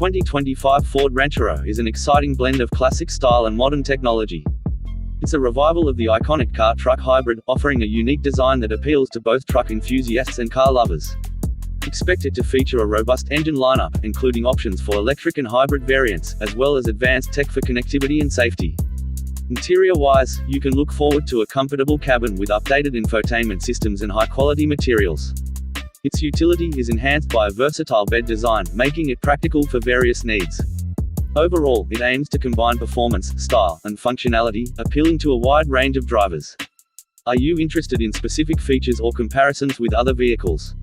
2025 Ford Ranchero is an exciting blend of classic style and modern technology. It's a revival of the iconic car-truck hybrid, offering a unique design that appeals to both truck enthusiasts and car lovers. Expect it to feature a robust engine lineup, including options for electric and hybrid variants, as well as advanced tech for connectivity and safety. Interior-wise, you can look forward to a comfortable cabin with updated infotainment systems and high-quality materials. Its utility is enhanced by a versatile bed design, making it practical for various needs. Overall, it aims to combine performance, style, and functionality, appealing to a wide range of drivers. Are you interested in specific features or comparisons with other vehicles?